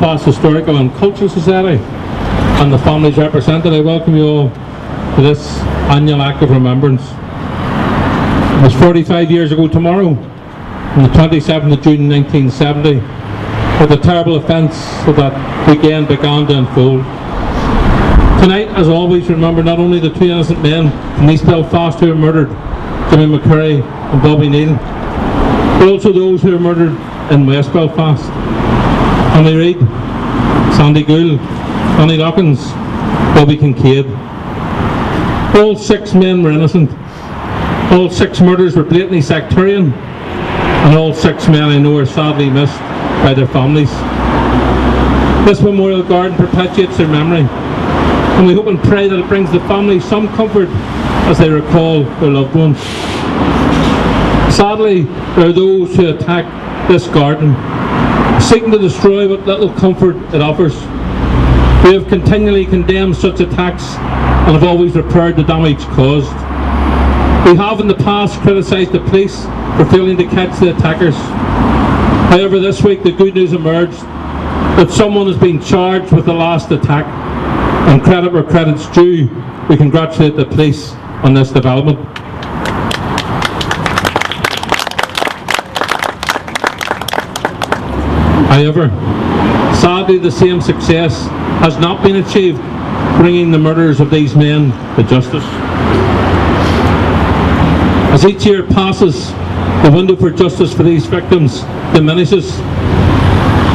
Belfast Historical and Cultural Society and the families represented, I welcome you all to this annual act of remembrance. It was 45 years ago tomorrow, on the 27th of June 1970, that the terrible events of that weekend began to unfold. Tonight, as always, remember not only the two innocent men from East Belfast who were murdered, Jimmy Mccurrie and Bobby Neill, but also those who were murdered in West Belfast. Tommy Reid, Sandy Gould, Danny Lockins, Bobby Kincaid. All 6 men were innocent. All 6 murders were blatantly sectarian, and all 6 men I know are sadly missed by their families. This memorial garden perpetuates their memory, and we hope and pray that it brings the families some comfort as they recall their loved ones. Sadly, there are those who attack this garden, seeking to destroy what little comfort it offers. We have continually condemned such attacks and have always repaired the damage caused. We have in the past criticised the police for failing to catch the attackers. However, this week the good news emerged that someone has been charged with the last attack, and credit where credit's due, we congratulate the police on this development. However, sadly the same success has not been achieved bringing the murderers of these men to justice. As each year passes, the window for justice for these victims diminishes.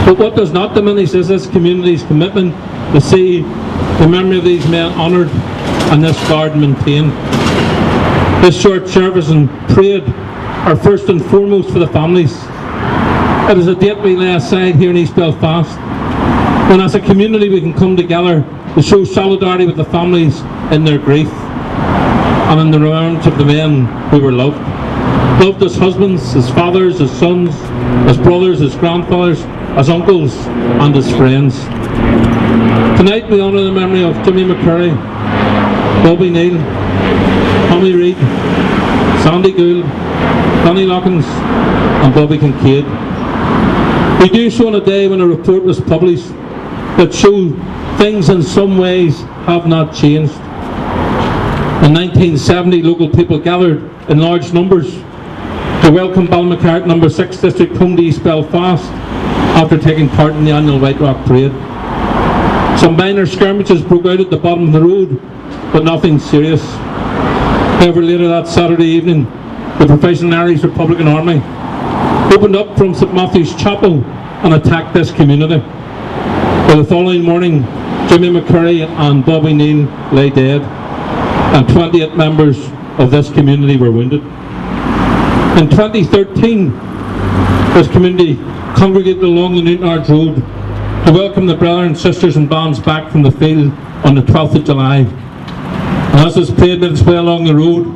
But what does not diminish is this community's commitment to see the memory of these men honoured and this garden maintained. This short service and parade are first and foremost for the families. It is a date we lay aside here in East Belfast, when as a community we can come together to show solidarity with the families in their grief and in the remembrance of the men who were loved. Loved as husbands, as fathers, as sons, as brothers, as grandfathers, as uncles and as friends. Tonight we honour the memory of Jimmy Mccurrie, Bobby Neill, Tommy Reid, Sandy Gould, Danny Lockins and Bobby Kincaid. We do so on a day when a report was published that showed things in some ways have not changed. In 1970, local people gathered in large numbers to welcome Mccurrie No. 6 District home to East Belfast after taking part in the annual White Rock Parade. Some minor skirmishes broke out at the bottom of the road, but nothing serious. However, later that Saturday evening, the Professional Irish Republican Army opened up from St Matthew's Chapel and attacked this community. By the following morning, Jimmy Mccurrie and Bobby Neill lay dead, and 28 members of this community were wounded. In 2013, this community congregated along the Newton Arch Road to welcome the brothers and sisters and bands back from the field on the 12th of July. And as this parade made its way along the road,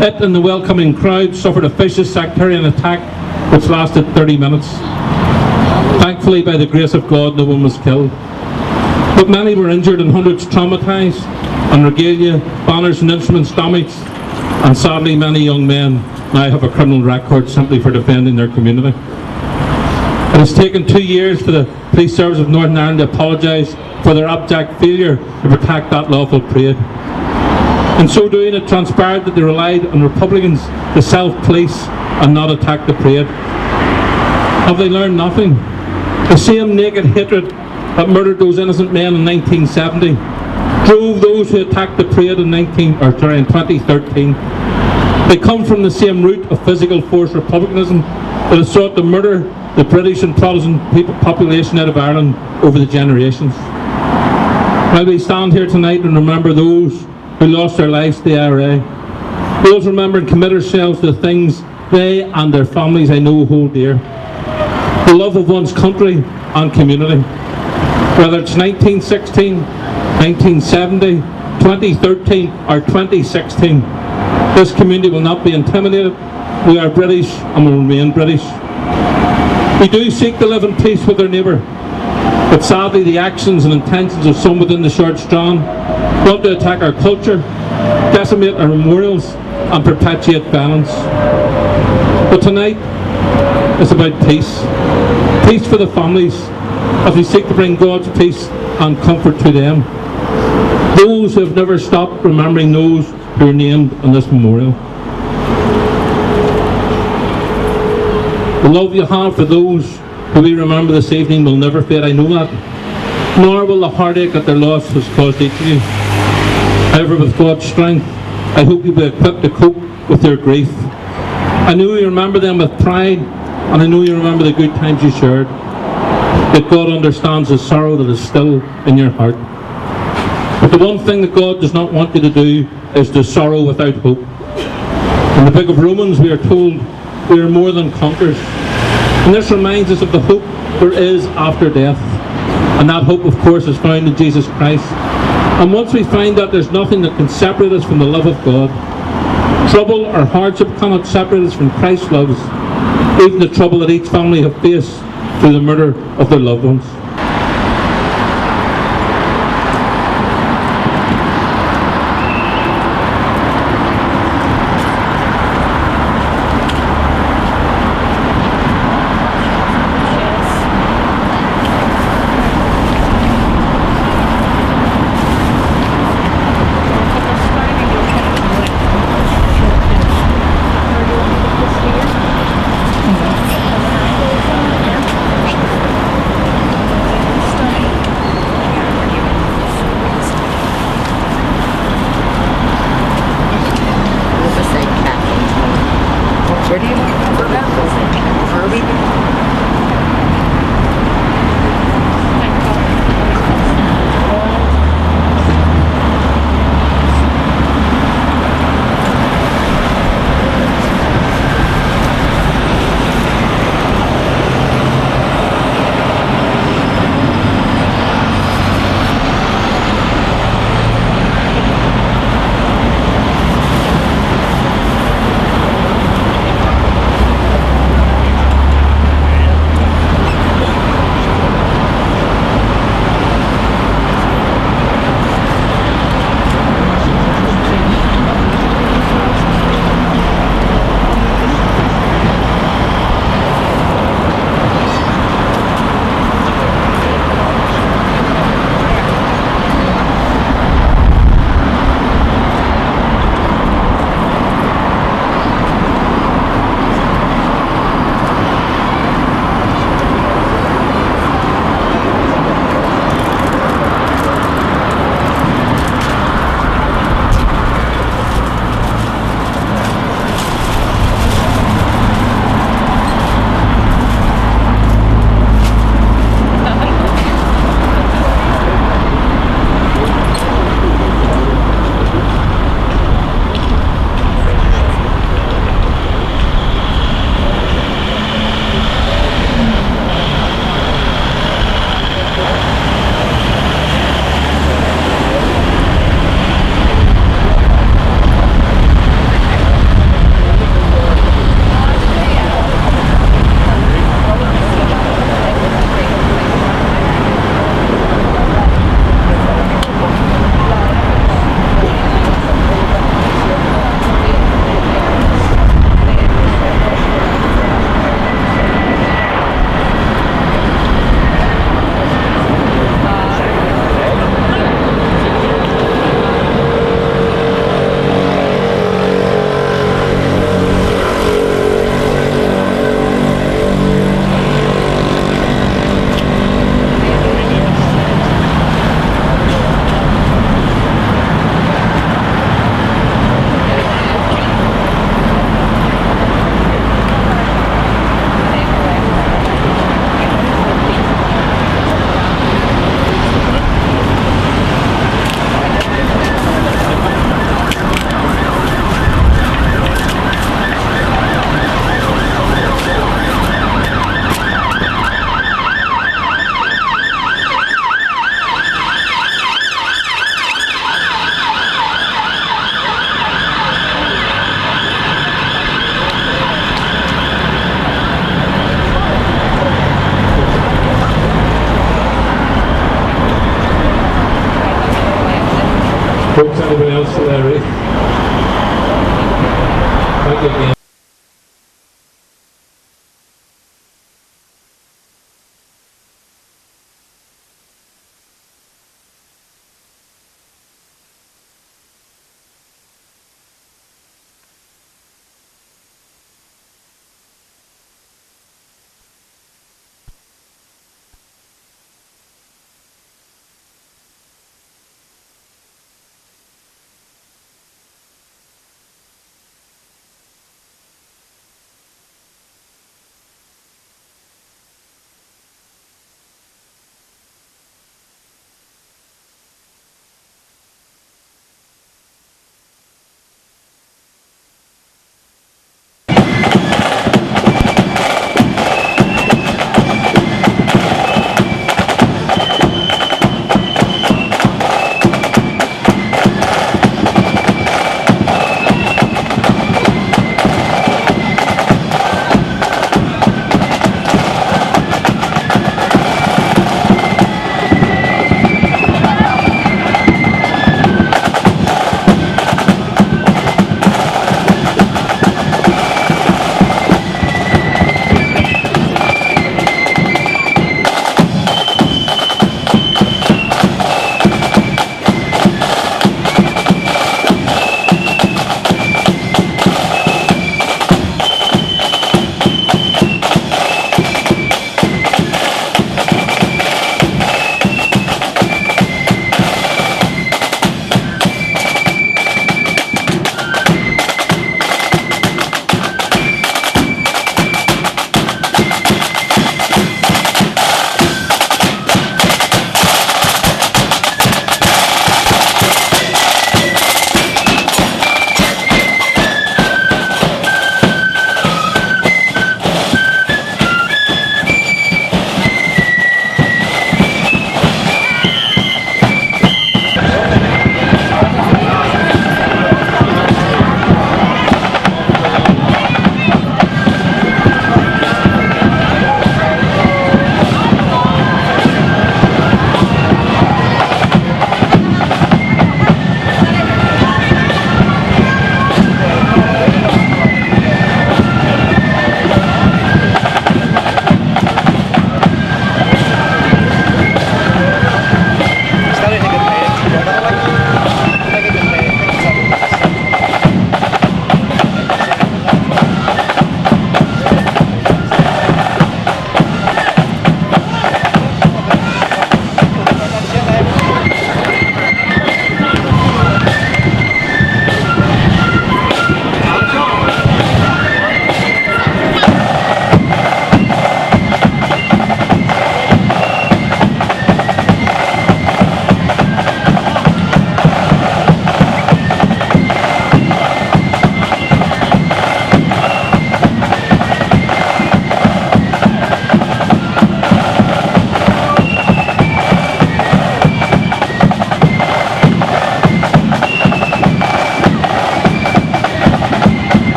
it and the welcoming crowd suffered a vicious sectarian attack which lasted 30 minutes. Thankfully, by the grace of God, no one was killed. But many were injured and hundreds traumatised, and regalia, banners and instruments damaged, and sadly many young men now have a criminal record simply for defending their community. It has taken 2 years for the Police Service of Northern Ireland to apologise for their abject failure to protect that lawful parade. In so doing, it transpired that they relied on Republicans to self-police and not attack the parade. Have they learned nothing? The same naked hatred that murdered those innocent men in 1970 drove those who attacked the parade in 2013. They come from the same root of physical force republicanism that has sought to murder the British and Protestant population out of Ireland over the generations. While we stand here tonight and remember those who lost their lives to the IRA, we also remember and commit ourselves to the things they and their families I know hold dear. The love of one's country and community. Whether it's 1916, 1970, 2013 or 2016, this community will not be intimidated. We are British and will remain British. We do seek to live in peace with our neighbour, but sadly the actions and intentions of some within the short strand want to attack our culture, decimate our memorials and perpetuate violence. But tonight is about peace. Peace for the families, as we seek to bring God's peace and comfort to them. Those who have never stopped remembering those who are named on this memorial. The love you have for those who we remember this evening will never fade, I know that. Nor will the heartache that their loss has caused each of you. However, with God's strength, I hope you'll be equipped to cope with your grief. I know you remember them with pride, and I know you remember the good times you shared. That God understands the sorrow that is still in your heart. But the one thing that God does not want you to do is to sorrow without hope. In the book of Romans we are told we are more than conquerors. And this reminds us of the hope there is after death. And that hope, of course, is found in Jesus Christ. And once we find that there's nothing that can separate us from the love of God, trouble or hardship cannot separate us from Christ's love, even the trouble that each family have faced through the murder of their loved ones. Where do you want to go down? Folks, anybody else, Larry? Thank you again.